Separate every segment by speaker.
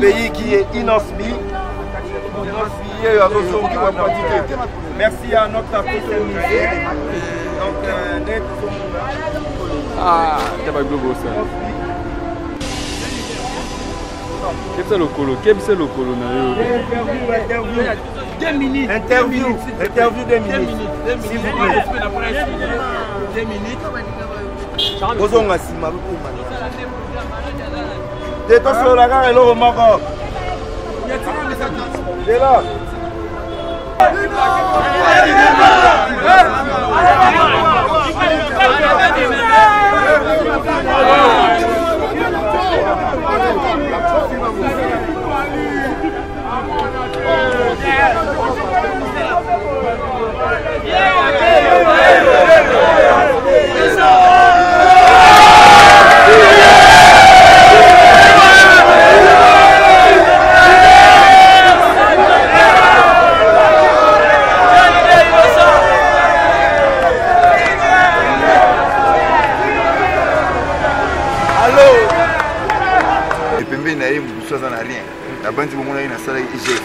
Speaker 1: pays qui est Inosbi. Merci à notre apôtre musée. Donc,
Speaker 2: ah, t'as pas globo ça. Qu'est-ce que le colo? Qu'est-ce que le colo?
Speaker 1: 2 minutes. Interview 2 minutes. S'il vous plaît.
Speaker 3: 2 minutes.
Speaker 1: Bozonga sima Teto sur la gare et l'eau moko. C'est là.
Speaker 4: La bande de mon a salle IGF.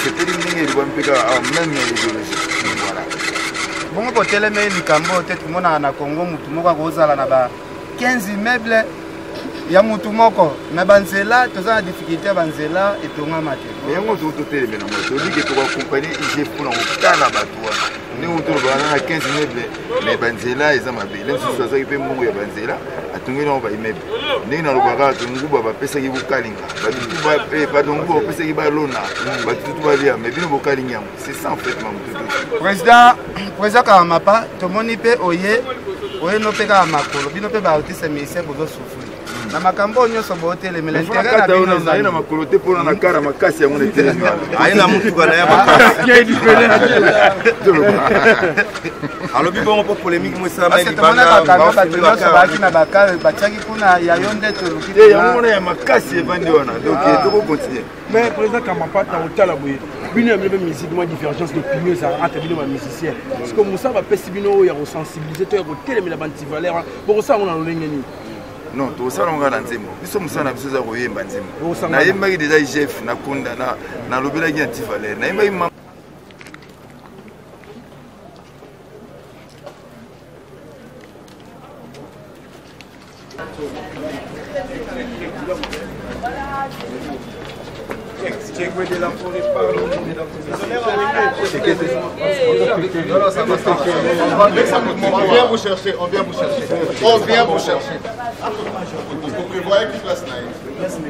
Speaker 4: C'était une ligne de Wampega, même l'idéologie. Voilà.
Speaker 5: Bon, pour télémédic, peut-être mon a Congo, Moutoumoko, Rosala, Naba 15 immeubles. Il y a Moutoumoko, Nabanzela, tous en difficulté à Banzela et Tonga Maté.
Speaker 4: Mais on doit tout télé, mais on dit que pour accompagner IGF pour l'hôpital à Batoua. Nous, on doit avoir 15 immeubles, mais Banzela, ils ont ma belle. Même si ça fait mon Banzela, à tout le monde va immeuble. Nous, on va avoir pesa qui vous kalinga. C'est ça en fait,
Speaker 5: Président Karamapa, tout le monde peut oyer, oyer nos pégas à Makolo, bino peut bâtir ces messieurs pour nous souffrir. Na makambo nyoso bote le l'intérêt na bino na
Speaker 4: ina makolote pour na kara makasi ya mone tele.
Speaker 1: Aina mutu kana ya makasi. Qui est différent. Alors bi bon pour polémique moi ça mais
Speaker 5: bana ba nyonso ba kina bakale bachaki kuna ya yonde to
Speaker 4: lukite. Ya mona ya makasi evandi wana. Donc to ko continuer.
Speaker 3: Mais président Kamapa ta otala boye. Bino même musiquement divergence d'opinion ça entre bino ma musicien. Parce que Moussa va pesi bino ya sensibiliser to ya ko tele la banti valeur. Bon ça on a lolengeni.
Speaker 4: Non, tout ça on regarde nzembo. Biso musana biso za koyemba nzembo. Na yemba ki déjà chef na kunda na lobela ki antivaleur. Na yemba
Speaker 6: On vient vous chercher. On vient vous chercher. Vous prévoyez qui place là?
Speaker 5: C'est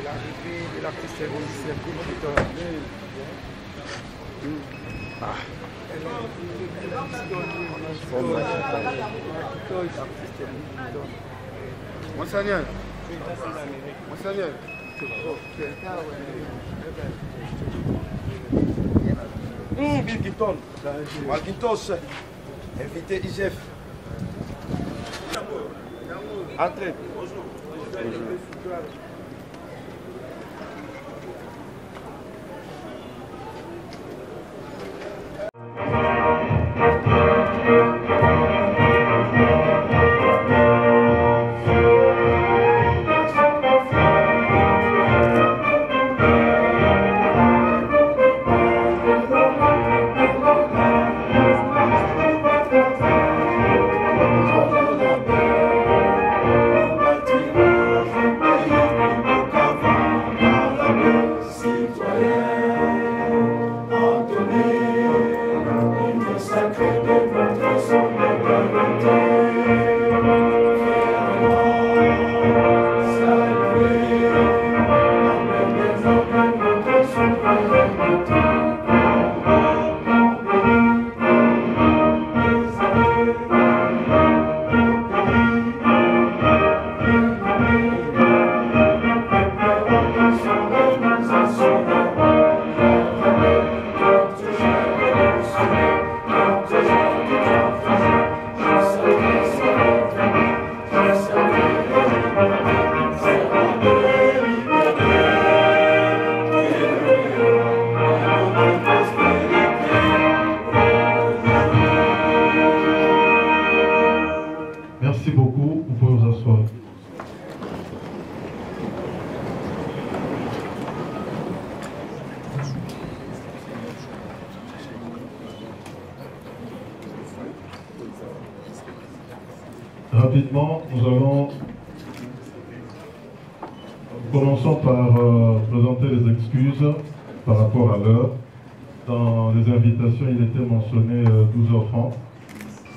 Speaker 5: l'arrivée de l'artiste Monseigneur.
Speaker 1: Malkintos, invité IGF. Entrez.
Speaker 7: Rapidement, nous allons... Commençons par présenter les excuses par rapport à l'heure. Dans les invitations, il était mentionné 12h30.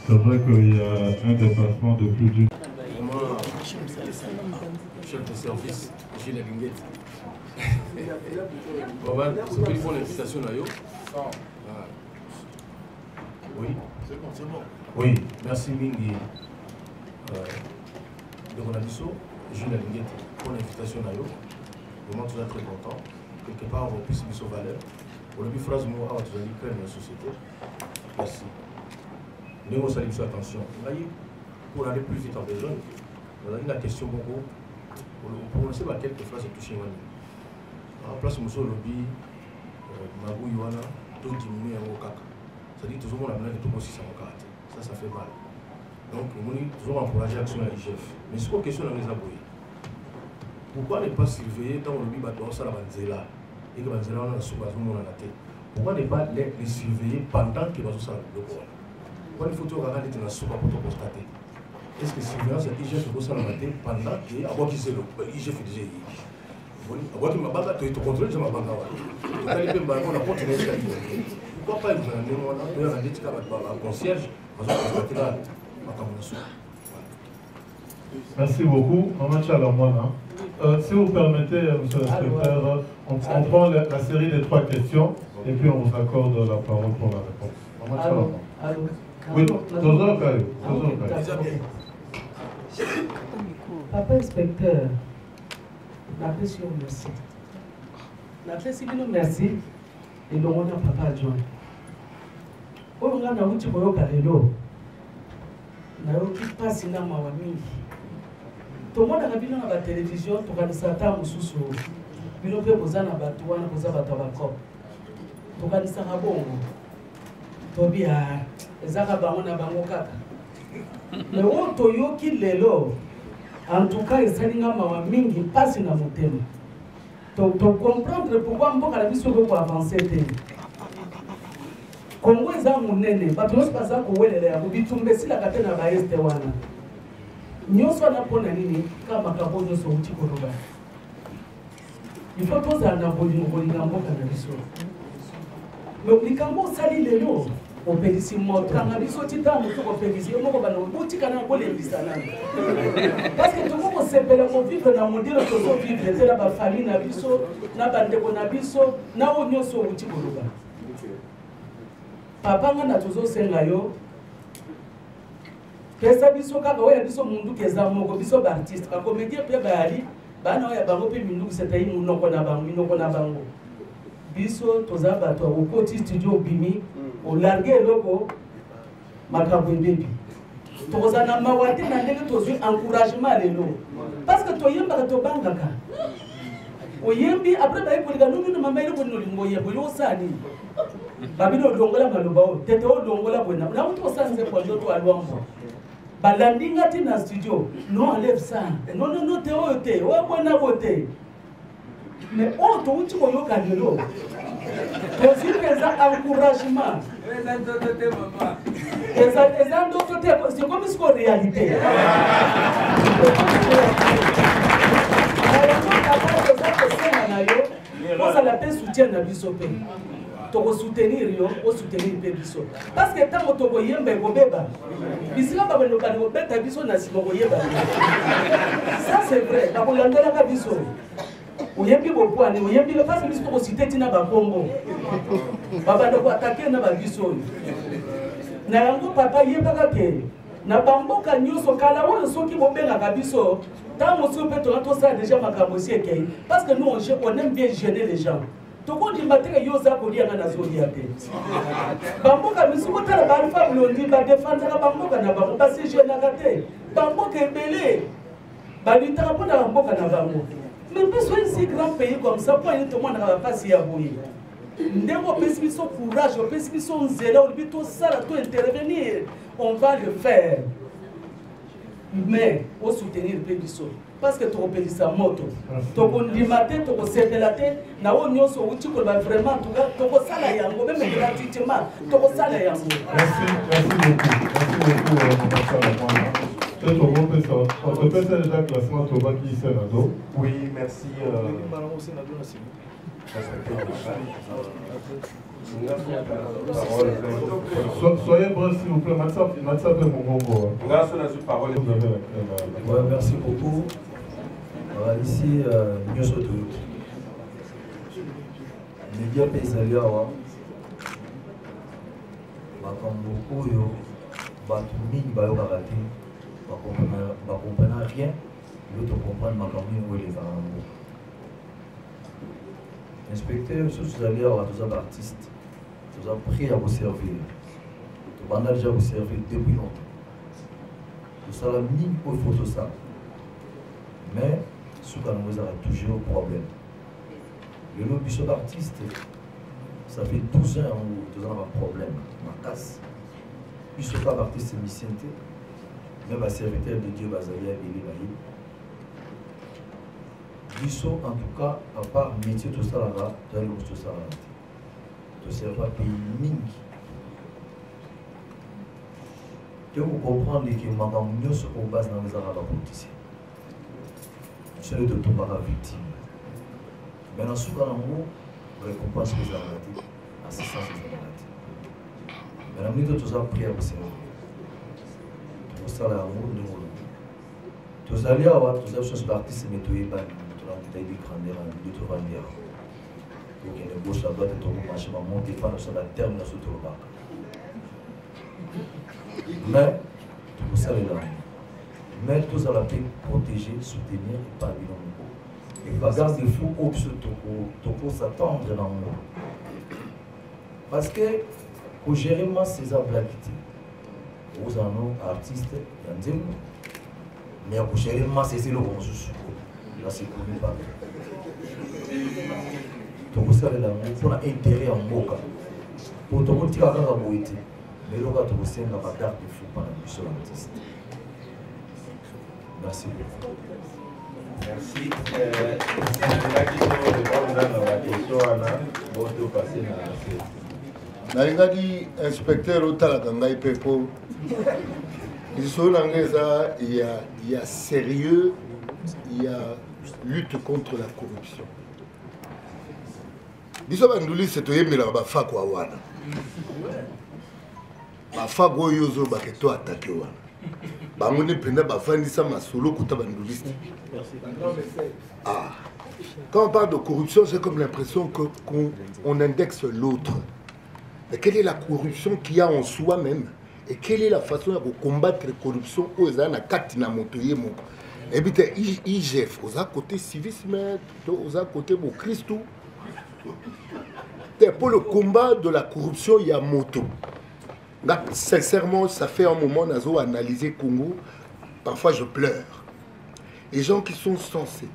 Speaker 7: C'est vrai qu'il y a un déplacement de plus d'une...
Speaker 3: Chef de service, Gilles Linguette. C'est pas une bonne invitation là. Oui, c'est bon. Oui, merci Mingi. De Ronabiso, Gilles Linguette, pour l'invitation là. Vraiment toujours très content. Quelque part, on va plus sur valeur. Pour le but phrase, moi, tu as dit créer une société. Merci. Nous, on salue attention. Pour aller plus vite en besoin, on a une question beaucoup. Pour lancer quelques phrases et toucher en place de monsieur lobby, Magou Yohana, tout diminuer en Okaka. C'est-à-dire que tout le monde a besoin de tout aussi ça fait mal. Donc, on est toujours encouragé l'action à l'IGF. Mais c'est une question dans les abouilles. Pourquoi ne pas surveiller dans le lobby ça la Banzela et que Banzela on a sous-basement dans la tête? Pourquoi ne pas les surveiller pendant que Banzela le corps? Pourquoi il faut toujours regarder dans la soupe pour constater? Est-ce que surveillance est IGF pour ça la tête pendant que avant qu'il se le IGF déjà avant qu'il m'a pas tu contrôles je m'a pas on a continué ça. Pourquoi pas nous on a dit que concierge on va constater là
Speaker 7: Merci beaucoup. Si vous permettez, monsieur l'inspecteur, on prend la série des 3 questions et puis on vous accorde la parole pour la réponse. Oui,
Speaker 8: Papa inspecteur, l'appréciation merci. L'appréciation merci et le on a papa adjoint. On a un outil pour le calelo. Na yoki pasi na mawa mingi. Tomona na bino na ba télévision to kanisa ta mususu. Bino pe bozana batu wana boza batu bakop. To kanisa kabongo. Tobia ezaka bango na bango kaka. Mais on to yoki lelo. En tout cas, esalinga mawa mingi pasi na motema. To comprendre pourquoi mboka na biso ko avancer te. Congo eza munene bato nyonso baza kowelela ya bitumba esilaka te na baeste wana nyonso wana mpona nini ka makambo nyonso outi koloba ifo tozala na bolingo kolinga mboka na biso likambo osali lelo opelisi moto kanga biso ti ntango mosuku opelisi yo moko bana otika na kolembisa nani parce que tokoki kosepela kovivre na modele tozovivre te na bafamille na biso na bandeko na biso na oyo nyonso outi koloba papa nga na tozo senga yo pesa biso kaka oya biso mundu keza moko biso ba artiste ka comédien pe bali bana oya bango pe mindu setai munoko na bango biso toza bato au côté studio bimi au larguer loko makambo bebi toza na mawate na ndenge tozo encouragement lelo parce que toyemba to bangaka oyembi après ba ekolika nungu na mama ile ko nolingo yebo yo sani babino dongola maloba o tete o dongola bona na mtu osanze kwa ndoto alwambo balandinga ti na studio non enlève ça non te o te o bona vote mais o to uti ko yoka lelo to sipeza encouragement eza ndoto te c'est comme si ko réalité ça la paix soutient na biso pe to soutenir yo o soutenir pe biso parce que tant to boyemba ko beba bisika ba belo ba ko beta biso na simo ko yeba ça c'est vrai ba ko landela ka biso oyembi bo poane oyembi le parce que biso ko citer tina ba Congo baba ko attaquer na ba biso na yango papa yeba ka ke na bamboka nyonso kala oyo soki bobenga ka biso tant mosu pe to ça déjà makambo si ekei parce que nous on aime bien gêner les gens toko di mateke yoza ko lianga na zoli ate bamboka misuko tala ba alfa blondi ba défendre bamboka na bango ba se jeune akate bamboka ebele ba litara pona bamboka na bango mais biso un si grand pays comme ça pour tout le monde na face ya boyi ndeko pesi biso courage pesi biso nzela on bito sala to intervenir on va le faire mais au soutenir pe biso parce que tu repelisa moto to kondimate to kosetelate na o nyonso uti ko ba vraiment to ko sala yango même gratuitement to ko sala yango
Speaker 7: merci beaucoup On peut faire déjà classement Toba qui est Sénado.
Speaker 3: Oui, merci.
Speaker 7: Soyez bref s'il vous plaît, Matsa de Mongongo.
Speaker 9: Merci beaucoup. Ici, nous sommes média paysanne makambo oyo bato mingi bayokaka te bakomprena rien yo tocomprendre makambo oyo elekaka yango inspecteur so tozali awa toza baartiste toza prêt ya koservir tobanda déjà koservir depuis longtemps tosala mingi oyo fo tosala mais suka nango ezaka toujours problème lelo biso baartiste ça fait 12 ans où nous avons un problème, ma casse. Puis ce pas artiste musicien, même un serviteur de Dieu, Bazaïa et Lévaï. Biso, en tout cas, à part métier, tout ça là-bas, tu as le tout ça là-bas. Tu ne sais pas payer ming. Tu vous comprendre que Maman Mieux se base dans les arabes politiciens. C'est le de tomber la victime. Maintenant, souvent, en gros, récompense les arnaques, assistance les arnaques. Mais la minute où tu as prié au Seigneur, tu as ça là, tu as allé à tu as chose d'artiste, mais tu es pas, tu as dit grandeur, tu te vas bien. Donc il y a une gauche à droite, tu as marché, tu as monté, tu as la terre, tu as sauté au bac. Mais tu as là. Mais tu as la paix, protéger, soutenir et pas bilan. Et bagarre des fous au pour s'attendre dans le monde. Parce que pour gérer ma César Blackité, vous en avez artistes, il y a un mais pour gérer ma César le bon sous. Là c'est connu pas. Donc vous savez là, on a intérêt en moka. Pour te montrer à la beauté, mais le gars tu sais la bagarre des fous pendant le seul artiste. Merci beaucoup.
Speaker 1: Merci.
Speaker 6: Nalingaki inspecteur otalaka ngai mpe po liso na ngai eza il y a sérieux, il y a lutte contre la corruption. Biso bandulisi toyemelaka bafako wana bafako oyo ozobake to atake wana bango nde mpenza bafandisa masolo kuta bandulisi. Ah. Quand on parle de corruption, c'est comme l'impression qu'on indexe l'autre. Mais quelle est la corruption qu'il y a en soi-même? Et quelle est la façon de combattre la corruption aux Anakatina Montoyemo? Et puis, IGF, aux côté civisme, aux côté de Christ. Pour le combat de la corruption, il y a moto. Là, sincèrement, ça fait un moment que nous avons analysé Congo. Parfois, je pleure. Les gens qui sont censés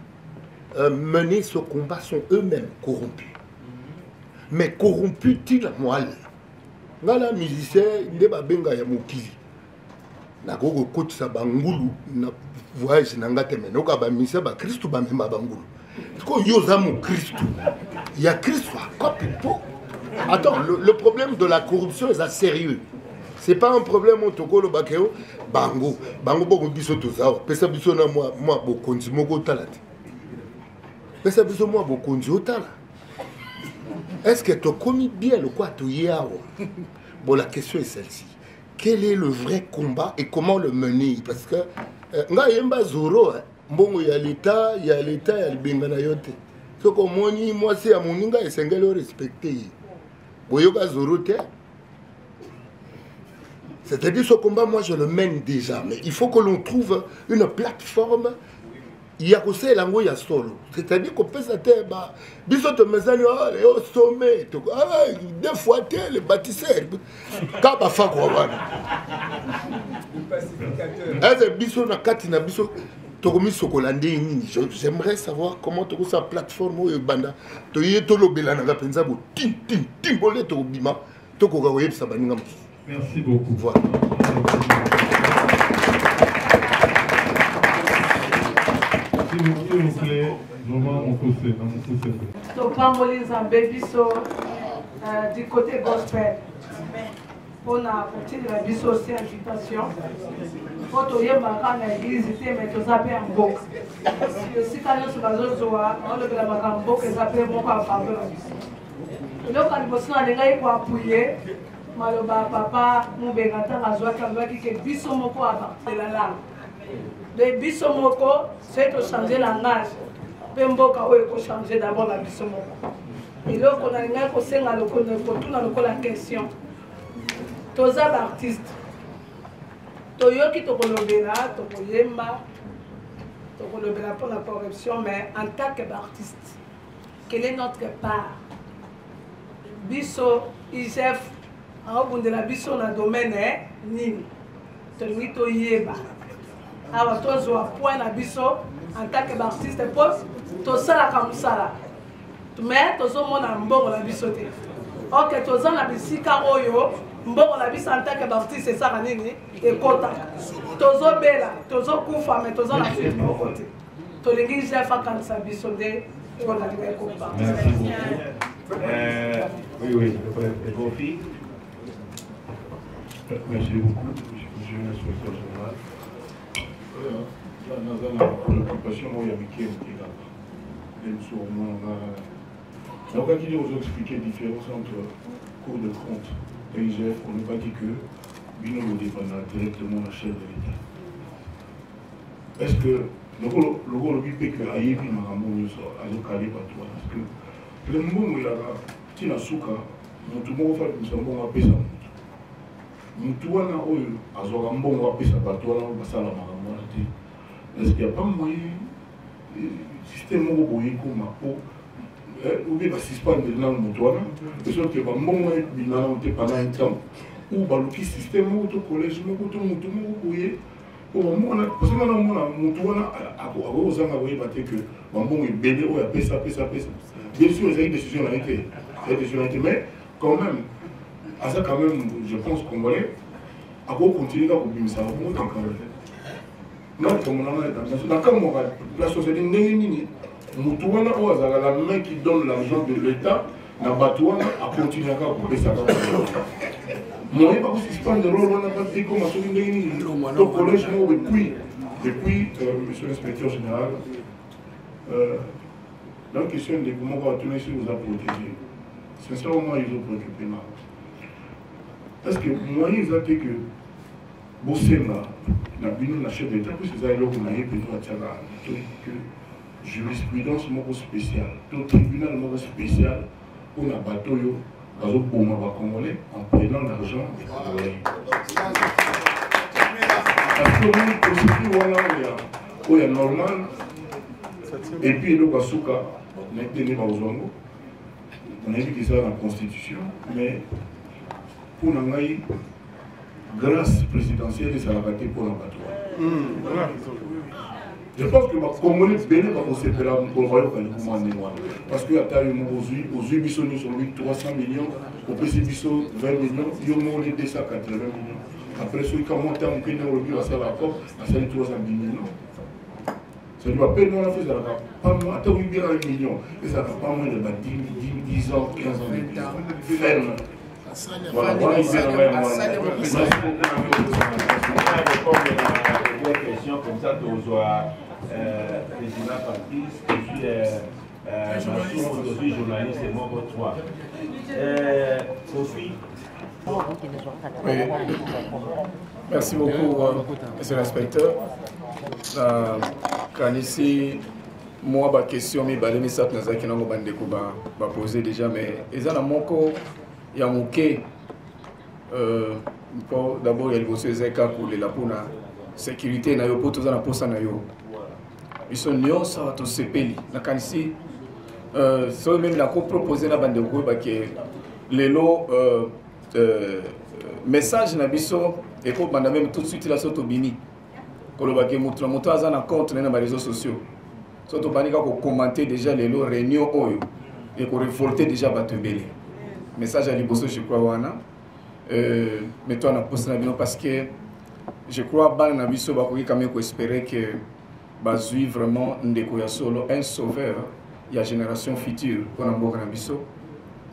Speaker 6: mener ce combat sont eux-mêmes corrompus. Mais corrompus-ils moi? Ngala musicien ndeba benga ya mokili. Na gogo kotisa bangulu na voyage na ngate mais noka ba musicien ba Christ ba memba bangulu. Ko yoza mo Christ. Il y a Christ quoi plutôt. Attends, le problème de la corruption est sérieux. C'est pas un problème au Tokolo Bakeo bango boko biso tozawa. Pesa biso na moi bokonzi moko talati. Pesa biso moi bokonzi otala. Est-ce que tu as commis bien le quoi tu y as? Bon, la question est celle-ci. Quel est le vrai combat et comment le mener? Parce que nga yemba zoro, bon il y a l'État, il y a le bengana yote. Ce que moi c'est à mon inga et c'est le respecter. Boyoga zoro te. C'est-à-dire ce combat, moi je le mène déjà, mais il faut que l'on trouve une plateforme. Il y a aussi l'ango ya solo. C'est-à-dire qu'on peut s'attendre à biso te mesani au sommet. Deux fois les bâtisseurs. Kaba fa kwa wana. Est-ce biso na kati na biso tokomi sokolande nini? J'aimerais savoir comment tu sa plateforme au banda. To yeto lobela na penza bo tim bolé to bima to ko gawe sa baninga.
Speaker 7: Merci beaucoup.
Speaker 6: Voilà.
Speaker 7: S'il vous plaît, vraiment mon conseil.
Speaker 8: Donc, Pamoli Zambé Bisso du côté gospel.
Speaker 10: On a continué la vie aussi invitation. Quand on y a à l'église, mais tout ça fait un beau. Si quand on se base sur soi, on le fait un beau que ça fait beaucoup à faveur. Et donc, quand on a des gars qui appuyer, maloba papa, mon bégata, la joie qui est bisomoko à partir de la langue. Le bisomoko, c'est de changer la langage. Pemboka, il faut changer d'abord la bisomoko. Et donc, on a des gars qui ont la question. Tous les artistes, Toyoki Tokolobela, Tokoyemba, Tokolobela pour la corruption, mais en tant qu'artiste, quelle est notre part? Bisso, IGF, en haut de la Bisso dans le domaine, Nini, Toyoki Toyeba. Alors, toi, je vois point la Bisso en tant qu'artiste, tout ça là comme ça là. Mais tout le monde a un bon la Bisso. Ok, tout ça la Bissika Oyo. Bon, on a vu ça en tant que baptiste, c'est ça, et Kota. Tozo Bela, Tozo Koufa, mais Tozo la suite au côté. Tolingi, j'ai fait quand ça bisondé, et on a dit Koufa.
Speaker 11: Merci beaucoup. Oui, le profit. Merci beaucoup, monsieur l'inspecteur général. Dans une préoccupation, il y a Mickey qui est là. Donc, il y a vous expliquer la différence entre cours de compte. IGF, on n'a pas dit que Bino dépendra directement de la chef de l'État. Est-ce que le rôle du PQ a été mis en place à l'occasion par toi? Parce que le monde où il y a un souka, tout le monde fait un bon appel ça. Tout le monde a un bon appel ça par toi, on va ça la maramorité. Est-ce qu'il n'y a pas moyen système où vous voyez comme un ou bien suspendre dans le motoir, de sorte que le moment où tu pendant un temps, ou le système où tu collège, où tu es, parce que mon motoir a osé m'envoyer que mon bon est béni, ou il a pesa. Bien sûr, il y a des décisions mais quand même, à ça, quand même, je pense qu'on va continuer à oublier ça. Non, comme on a dans la société n'est Moutouana ou la main qui donne l'argent de l'État, n'a pas à continuer à couper ça. Moi, je ne sais pas si c'est rôle, on n'a pas dit comment se fait au collège, depuis, monsieur l'inspecteur général, dans la question de comment on va tourner si vous a protégé, sincèrement, ils ont préoccupé. Parce que moi, ils ont dit que Bossema, la chef d'État, puis c'est ça, il a dit que jurisprudence spéciale, tout tribunal spécial pour la bataille pour Congolais en prenant l'argent des Congolais. Parce que nous, pour ce qui est normal, et puis le Basuka, on a été on a vu que ça dans la Constitution, mais pour la grâce présidentielle, ça a raté pour la bataille. Je pense que les Congolais bénis pour se faire pour le royaume parce que aux Ubisoni sont 300 millions, au PCBiso 20 millions, ils ont 280 millions. Après ceux qui ont monté en Kenya, on a fait la COP, à 310 millions. Ça ne va pas nous faire ça, pas moins, attends, 8 millions, et ça n'a pas moins de 10 ans, 15 ans, ferme. Voilà, voilà, question comme ça, tu reçois président Patrice, je suis journaliste et moi pour toi. Sophie.
Speaker 12: Oui. Merci beaucoup, monsieur l'inspecteur. Quand ici, moi, ma question, mais je sais que je vais poser déjà, mais il y a il y a mon quai. D'abord, il y a le monsieur Zeka pour la sécurité, pour tout ça, pour ça. Ils sont liés à tout ce pays. Ici, c'est même la proposé la bande de groupe que les lots message na biso et pour même tout de suite la soto bini. Koloba ke mutra muto azana compte na les réseaux sociaux. Soto banika ko commenter déjà les lots réunion oyo et ko révolter déjà batebele. Message à liboso je crois wana. Mais toi na poste na bino parce que je crois ban na biso ba ko quand même ko espérer que bazui vraiment ndeko ya solo un sauveur ya génération future pour mboka na biso.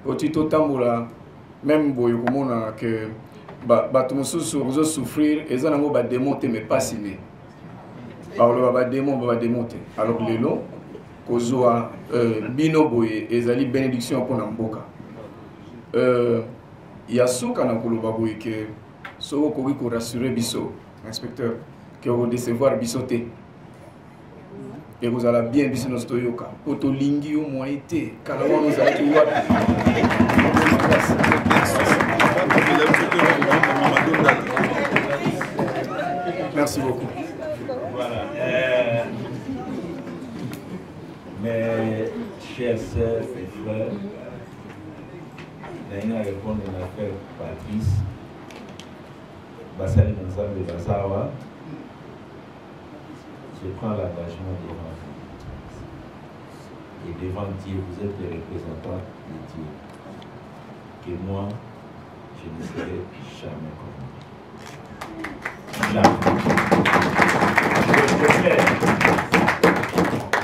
Speaker 12: Otito tambola même boyo komona que bato mosusu ozosouffrir eza nango bademo te mais pas sine baloba bademo te alors lelo kozwa bino boye ezali bénédiction mpona mboka ya suka na koloba boye ke soko okoki korassure biso inspecteur ke okodecevoir biso te ekozala bien biso nyonso toyoka po tolingi yo moye te kala wana ozalaki wapi. Merci beaucoup.
Speaker 13: Voilà. Mes chers sœurs et frères, je vais répondre à l'affaire Patrice. Bassali Manzambe Bazawa. Je prends l'engagement devant vous. Et devant Dieu, vous êtes les représentants de Dieu. Que moi, je ne serai jamais comme vous.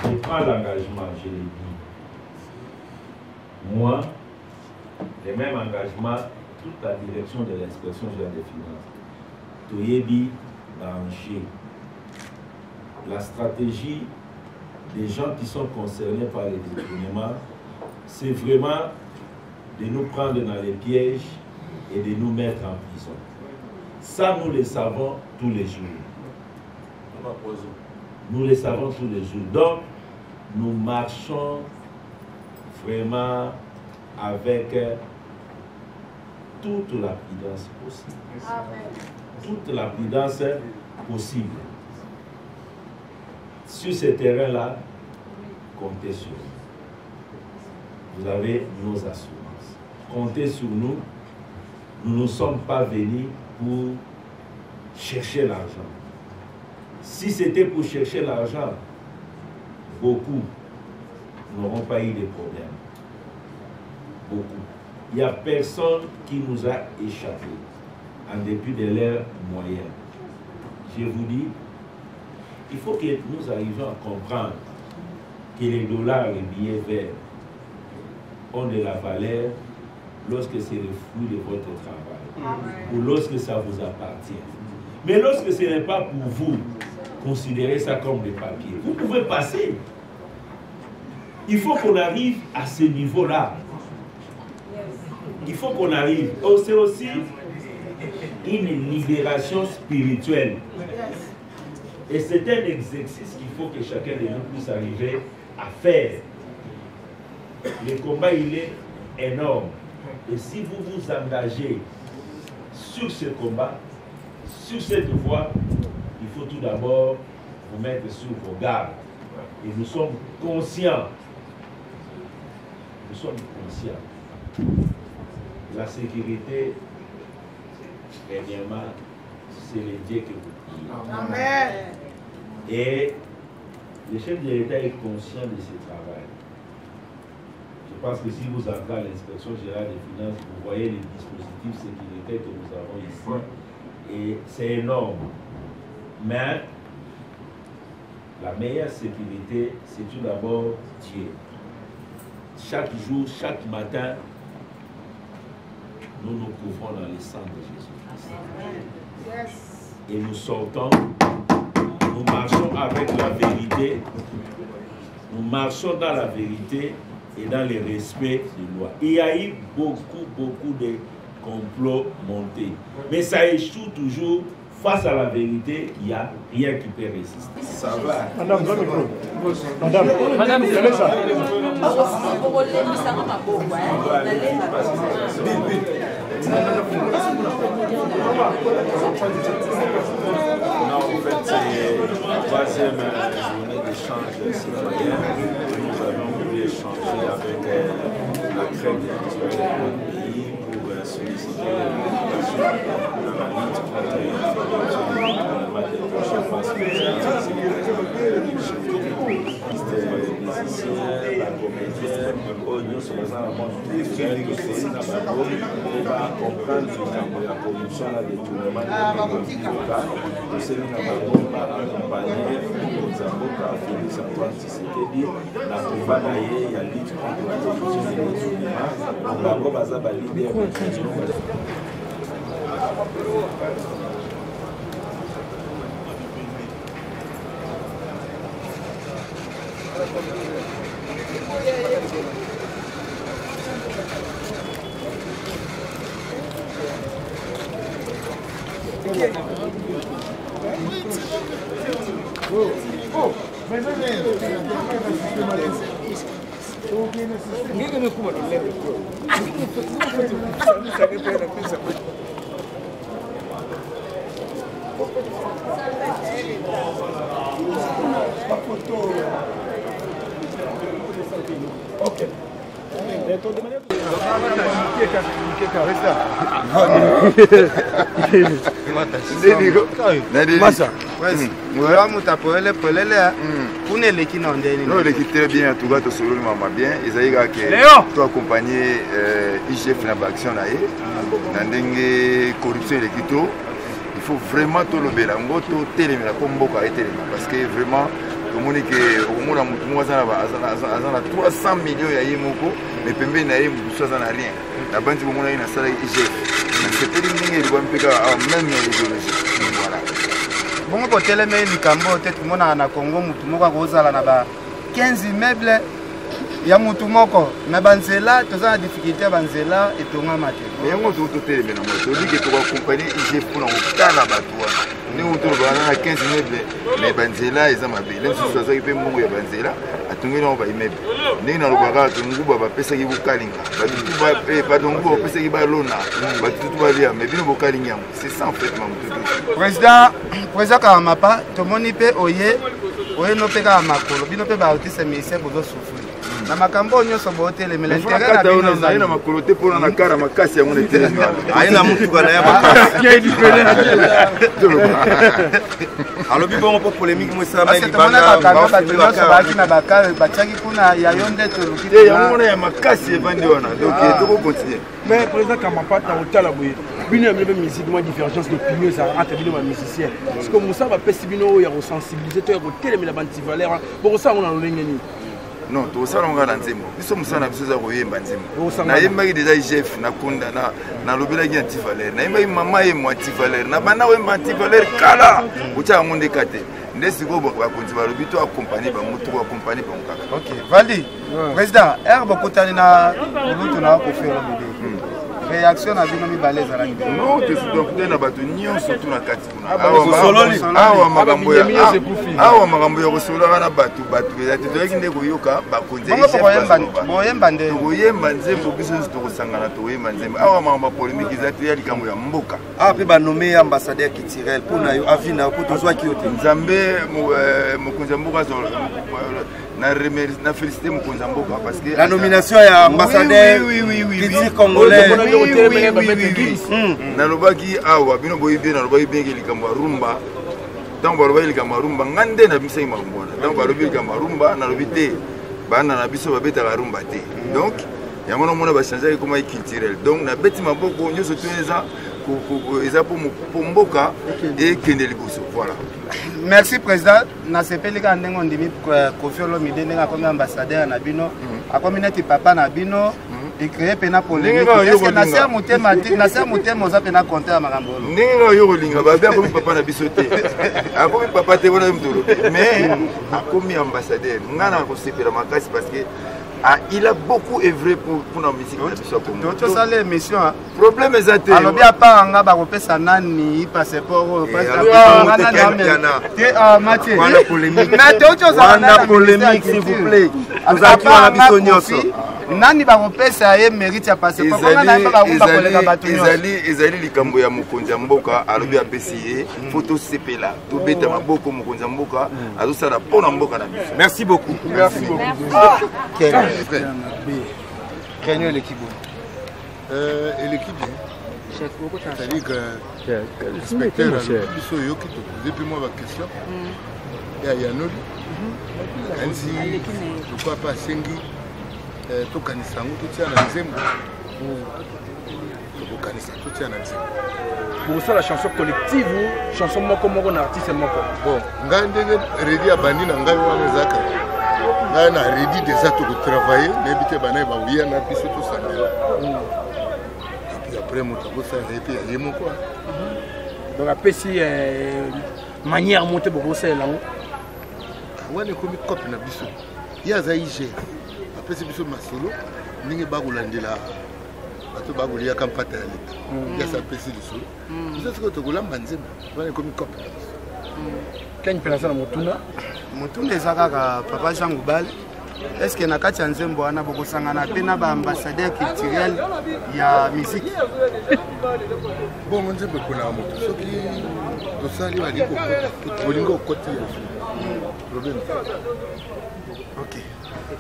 Speaker 13: Je prends l'engagement, je l'ai dit. Moi, le même engagement, toute la direction de l'inspection générale des finances. Toyebi Banché. La stratégie des gens qui sont concernés par les détournements, c'est vraiment de nous prendre dans les pièges et de nous mettre en prison. Ça, nous le savons tous les jours. Nous le savons tous les jours. Donc, nous marchons vraiment avec toute la prudence possible. Toute la prudence possible. Sur ce terrain-là, comptez sur nous. Vous avez nos assurances. Comptez sur nous. Nous ne sommes pas venus pour chercher l'argent. Si c'était pour chercher l'argent, beaucoup n'auront pas eu de problème. Beaucoup. Il n'y a personne qui nous a échappé en dépit de leurs moyens. Je vous dis, il faut que nous arrivions à comprendre que les dollars et les billets verts ont de la valeur lorsque c'est le fruit de votre travail ou lorsque ça vous appartient. Mais lorsque ce n'est pas pour vous, considérez ça comme des papiers. Vous pouvez passer. Il faut qu'on arrive à ce niveau-là. Il faut qu'on arrive. C'est aussi une libération spirituelle. Et c'est un exercice qu'il faut que chacun de nous puisse arriver à faire. Le combat, il est énorme. Et si vous vous engagez sur ce combat, sur cette voie, il faut tout d'abord vous mettre sur vos gardes. Et nous sommes conscients. Nous sommes conscients. La sécurité, premièrement, c'est le Dieu que vous priez. Amen. Et le chef de l'État est conscient de ce travail. Je pense que si vous entrez à l'inspection générale des finances, vous voyez les dispositifs sécuritaires que nous avons ici. Et c'est énorme. Mais la meilleure sécurité, c'est tout d'abord Dieu. Chaque jour, chaque matin, nous nous couvrons dans le sang de Jésus-Christ. Et nous sortons, nous marchons avec la vérité, nous marchons dans la vérité et dans le respect des lois. Il y a eu beaucoup de complots montés. Mais ça échoue toujours. Face à la vérité, il n'y a rien qui peut résister. Ça va.
Speaker 14: Madame, donne le micro. Madame, c'est ça.
Speaker 13: Non, en fait, c'est la troisième journée d'échange citoyen. Nous avons voulu échanger avec la crème de notre pays pour solliciter les recommandations dans la lutte contre
Speaker 4: très bien, tout cas, tout le bien. Ils ont accompagné IGF dans l'action. Dans corruption il faut vraiment tout le bien. Parce que vraiment, au monde a 300 millions mais pembe na rien. La banque de na sala IGF. C'est pas même l'idéologie. Voilà.
Speaker 5: Bon, pour télémé likambo peut-être mon na Congo mutu moko kozala na ba 15 immeubles ya mutu moko na banzela toza na difficulté banzela etonga mate.
Speaker 4: Mais yango to télémé na moto dit que to accompagner IGF pour na kala bato. Ni mutu ba na 15 immeubles mais banzela eza mabe. Même si ça pe mongo ya banzela atungi na ba immeuble. Ni na lobaka tungu ba pesa ki bukalinga. Ba tutu ba badongo pesa ki ba lona. Ba tutu ba lia mais bino bukalinga. C'est ça en fait mamutu.
Speaker 5: Président Karamapa, tout le monde peut oyer no pe ka makolo bino pe ba otise ministère bozo souffrir. Na makambo nyoso bote le l'intérêt na bino
Speaker 4: na ina makolo te pona na kara makasi ya mone tele.
Speaker 5: Aina mutu kana ya makasi. Qui est différent.
Speaker 1: Alors bibo po polémique mo sa
Speaker 5: mai libanga ba nyoso ba kina ba ka ba tsaki kuna ya yonde to lukite.
Speaker 4: Ya mona ya makasi evandi wana. Donc to ko continuer.
Speaker 14: Mais président Kamapa ta otala boye. Bino même musique moi divergence d'opinion ça entre bino ba musicien. Parce que Moussa va pesi bino ya sensibiliser to ya ko tele la banti valeur. Bon ça on a lolengeni.
Speaker 4: Non, tout ça on a nzembo. Biso musana biso za koyemba nzembo. Na yemba déjà chef na konda na lobela ki anti-valeur. Na yemba mama ye mo anti-valeur. Na bana we anti-valeur kala. Ucha ngonde kate. Ndesi ko ba konti ba lobi to accompagner ba mutu ko accompagner ba mukaka.
Speaker 5: OK, Valdi. Président, herbe kotani na lutu na ko faire l'idée. Réaction à bino mi baleza la ngibé.
Speaker 4: Non, te soutenir na bato nyon surtout na kati kuna. Awa makambo ya awa makambo ya kosola na bato ya te ndeko koyoka ba konze.
Speaker 5: Boyemba nde.
Speaker 4: Boyemba nzembo biso to kosangana to yemba nzembo. Awa makambo polémique ezati ya likambo ya mboka.
Speaker 1: Ah pe ba nommé ambassadeur Kitirel pour na yo avina ko to zwa ki yote.
Speaker 4: Nzambe mokonza mboka zo na féliciter mokonza mboka parce que
Speaker 1: la nomination ya ambassadeur Kiti congolais.
Speaker 4: Nalobaki awa bino boyibe nalobaki benge likambo rumba tango balobaki likambo rumba ngande na bisai marumbona tango balobi likambo rumba nalobi te bana na biso babetaka rumba te donc yango nomona bachangeaki koma culturel donc na beti maboko nyonso to eza po mboka ekende liboso voilà.
Speaker 5: Merci président na sepelika ndenge ondimi Koffi Olomide ndenge akomi ambassadeur na bino akomi neti papa na bino écrit pena polémique est-ce que naser mutema oza pena compter ya makambo
Speaker 4: ndenge yo kolinga babe akomi papa na biso te akomi papa te wana mtolo mais akomi ambassadeur ngana kosepela makasi parce que il a beaucoup œuvré pour la musique de Bissau Congo.
Speaker 5: Tu as l'émission.
Speaker 4: Problème est
Speaker 5: alors bien pas en gaba kopesa nani passeport Mathieu.
Speaker 1: Voilà polémique.
Speaker 5: Voilà
Speaker 1: polémique s'il vous plaît.
Speaker 5: Vous avez pas biso nyoso. Nani ba kopesa ye mérite ya passeport. Nani ba kumba kolega bato nyoso.
Speaker 4: Ezali likambo ya mokonzi mboka alobi apesi photo sepela. To beta maboko mokonzi mboka azosala pona mboka na biso.
Speaker 1: Merci beaucoup.
Speaker 4: Merci beaucoup.
Speaker 1: Quelle est l'équipe?
Speaker 6: L'équipe, c'est-à-dire que l'inspecteur a dit depuis moi ma question. Il y a Yanoli. Ainsi, pourquoi pas Sengi, tout Kanisango, tout ça dans le Zembo. Tout ça dans le Zembo.
Speaker 14: Pour ça, la chanson collective ou chanson moko moko na artiste moko.
Speaker 6: Bon, ngandenge ready abandi na ngai wana zaka. Ngai na ready déjà tout travailler, n'habite bana ba wiya na biso tout ça. Et puis après mon travail ça répété yemo quoi.
Speaker 14: donc apesi manière monter beaucoup ça là
Speaker 6: wana komi copie na biso ye aza ige apesi biso masolo ndenge bakolandela bato bakoliaka mpata ya leta ye asa apesi lisolo biso sikoyo tokolamba nzembo wana ekomi copie na biso
Speaker 14: kani mpe naza na
Speaker 5: motuna eza kaka papa Jean Ngoubale. Est-ce que na kati ya nzembo wana bokosangana pe na baambassadeur culturel ya musique
Speaker 6: bongo nzembo ekolaka moto soki tosali olingi okoti ya problème.
Speaker 5: Ok,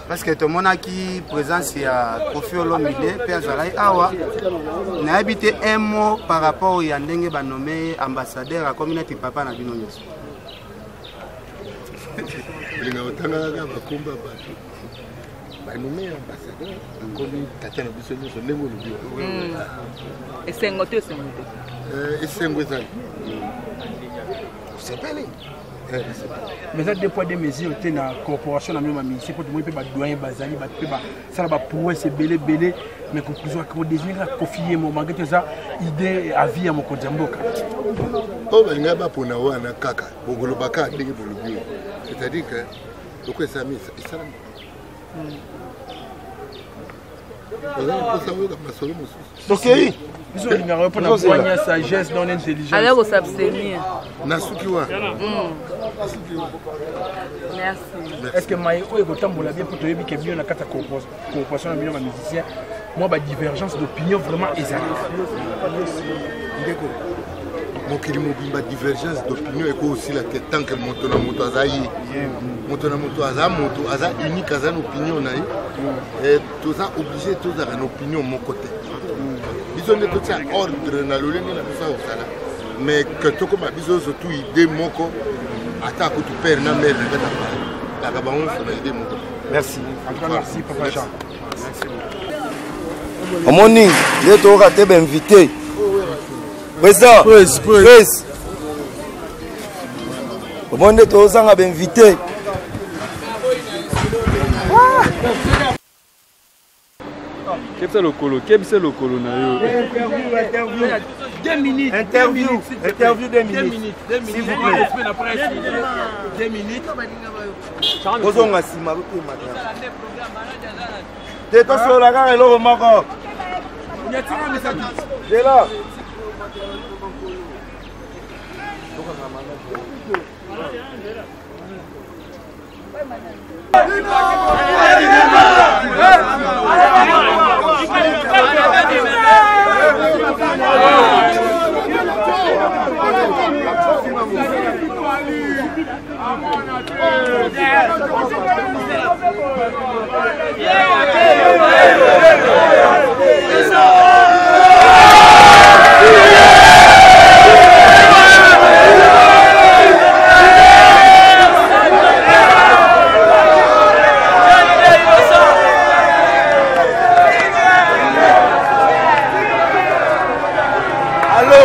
Speaker 5: parce que tomonaki présence ya Kofi Olomide pe azalaki awa nayebi te un mot par rapport ya ndenge banommé ambassadeur ya communauté papa na bino nyonso.
Speaker 6: Linga otangaka bakomba bato banommé ambassadeur akomi tata na biso nyonso ndenge olobi
Speaker 15: esengo te
Speaker 6: esengo ezali osepeli
Speaker 14: mais ça deux poids deux mesures te na corporation na même ministère pour moi pe ba doyen bazali ba pe ba ça ba prouesse belé mais conclusion ko désigner la confier mon malgré ça idée à vie à mon konjamboka
Speaker 6: oh balinga ba pona wana kaka bogolobaka ndenge bolobi c'est-à-dire que pourquoi ça mis ça
Speaker 14: ok, ils ont une réponse à poignée, sagesse, non intelligence.
Speaker 15: Alors, on s'abstenir.
Speaker 6: Nasukiwa.
Speaker 15: Merci.
Speaker 14: Est-ce que Maïko est autant pour la bien pour te dire que bien on a quatre coopération avec les musiciens. Moi, ma divergence d'opinion vraiment exacte.
Speaker 6: mokili mobimba divergence d'opinion eko aussi la tête tant que moto na moto azayi moto na moto aza unique aza na opinion na ye et toza obligé toza na opinion mon côté biso nde totia ordre na lolenge na biso osala mais que tokoma biso surtout idée moko ata ko tu père na mère na kata la ka bango na idée moko.
Speaker 14: Merci en tout cas merci papa Jean merci
Speaker 16: beaucoup. Omoni nde toka te ba invité Président, presse. Au monde de tous en invité.
Speaker 2: Qu'est-ce que le colo? Qu'est-ce que le colo na yo?
Speaker 8: Interview. 2 minutes.
Speaker 1: Interview 2 minutes.
Speaker 8: S'il vous plaît. 2 minutes.
Speaker 16: Bozonga sima bote madame.
Speaker 1: Te to so la ka eloko moko.
Speaker 16: C'est là.
Speaker 1: Allô